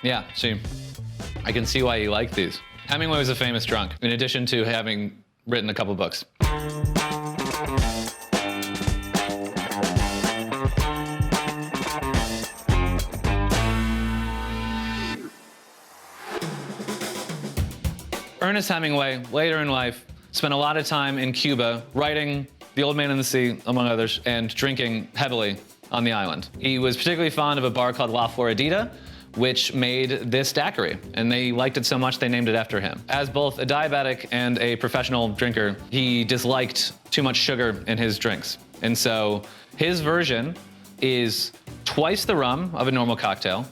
Yeah, see, I can see why you like these. Hemingway was a famous drunk, in addition to having written a couple books. Ernest Hemingway, later in life, spent a lot of time in Cuba writing The Old Man and the Sea, among others, and drinking heavily on the island. He was particularly fond of a bar called La Floridita, which made this daiquiri, and they liked it so much they named it after him. As both a diabetic and a professional drinker, he disliked too much sugar in his drinks. And so his version is twice the rum of a normal cocktail,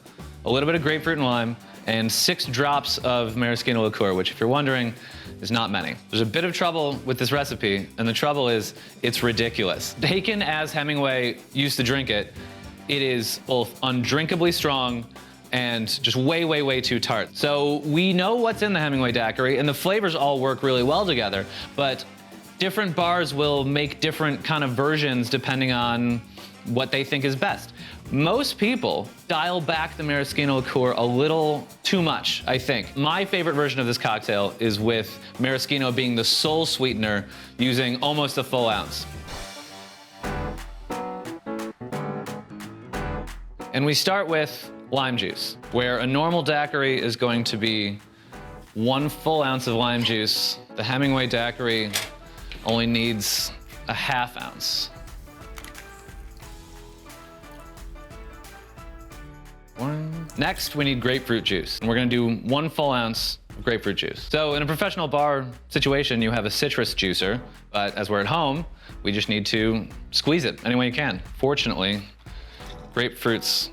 a little bit of grapefruit and lime, and 6 drops of Maraschino liqueur, which, if you're wondering, is not many. There's a bit of trouble with this recipe, and the trouble is it's ridiculous. Taken as Hemingway used to drink it, it is both undrinkably strong and just way, way, way too tart. So we know what's in the Hemingway Daiquiri, and the flavors all work really well together, but different bars will make different kind of versions depending on what they think is best. Most people dial back the Maraschino liqueur a little too much, I think. My favorite version of this cocktail is with Maraschino being the sole sweetener, using almost a full ounce. And we start with lime juice, where a normal daiquiri is going to be 1 full ounce of lime juice. The Hemingway Daiquiri only needs a ½ ounce. Next, we need grapefruit juice. And we're gonna do 1 full ounce of grapefruit juice. So in a professional bar situation, you have a citrus juicer, but as we're at home, we just need to squeeze it any way you can. Fortunately, grapefruits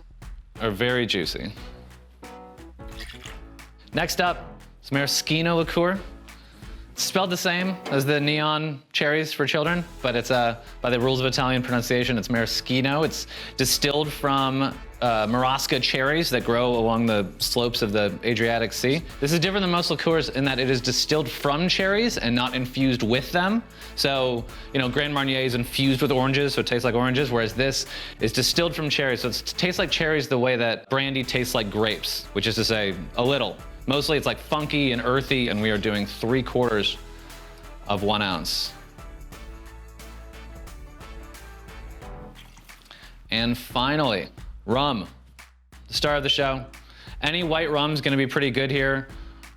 are very juicy. Next up is Maraschino liqueur. It's spelled the same as the neon cherries for children, but it's by the rules of Italian pronunciation, it's maraschino. It's distilled from Marasca cherries that grow along the slopes of the Adriatic Sea. This is different than most liqueurs in that it is distilled from cherries and not infused with them. So, you know, Grand Marnier is infused with oranges, so it tastes like oranges, whereas this is distilled from cherries, so it tastes like cherries the way that brandy tastes like grapes, which is to say, a little. Mostly it's like funky and earthy, and we are doing 3/4 of 1 ounce. And finally, rum, the star of the show. Any white rum is gonna be pretty good here.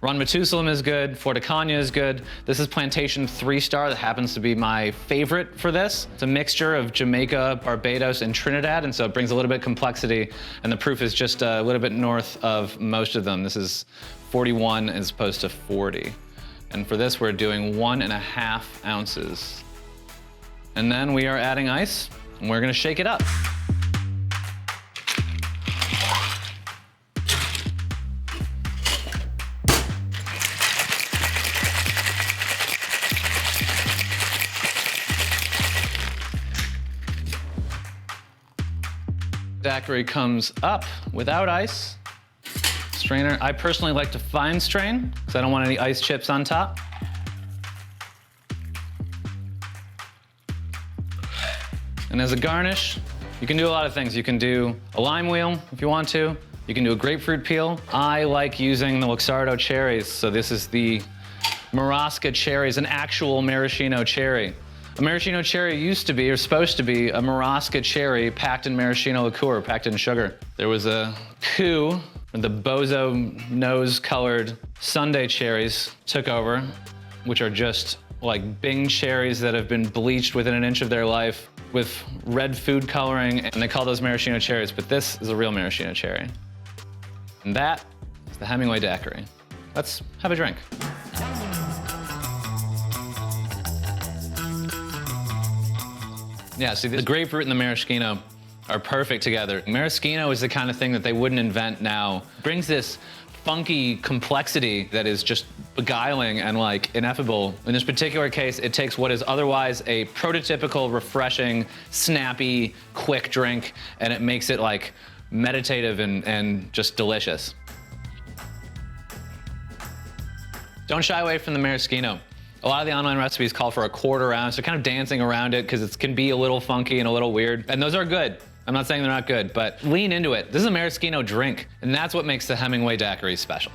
Ron Matusalem is good, Forticana is good. This is Plantation 3-star that happens to be my favorite for this. It's a mixture of Jamaica, Barbados, and Trinidad, and so it brings a little bit of complexity, and the proof is just a little bit north of most of them. This is 41 as opposed to 40. And for this, we're doing 1½ ounces. And then we are adding ice, and we're gonna shake it up. Daiquiri comes up without ice. Strainer, I personally like to fine strain because I don't want any ice chips on top. And as a garnish, you can do a lot of things. You can do a lime wheel if you want to. You can do a grapefruit peel. I like using the Luxardo cherries. So this is the Marasca cherries, an actual maraschino cherry. A maraschino cherry used to be, or supposed to be, a Marasca cherry packed in maraschino liqueur, packed in sugar. There was a coup when the bozo nose-colored sundae cherries took over, which are just like Bing cherries that have been bleached within an inch of their life with red food coloring, and they call those maraschino cherries, but this is a real maraschino cherry. And that is the Hemingway Daiquiri. Let's have a drink. Yeah, see, the grapefruit and the maraschino are perfect together. Maraschino is the kind of thing that they wouldn't invent now. It brings this funky complexity that is just beguiling and like ineffable. In this particular case, it takes what is otherwise a prototypical, refreshing, snappy, quick drink, and it makes it like meditative and just delicious. Don't shy away from the maraschino. A lot of the online recipes call for a 1/4 ounce. They're kind of dancing around it because it can be a little funky and a little weird, and those are good. I'm not saying they're not good, but lean into it. This is a maraschino drink, and that's what makes the Hemingway Daiquiri special.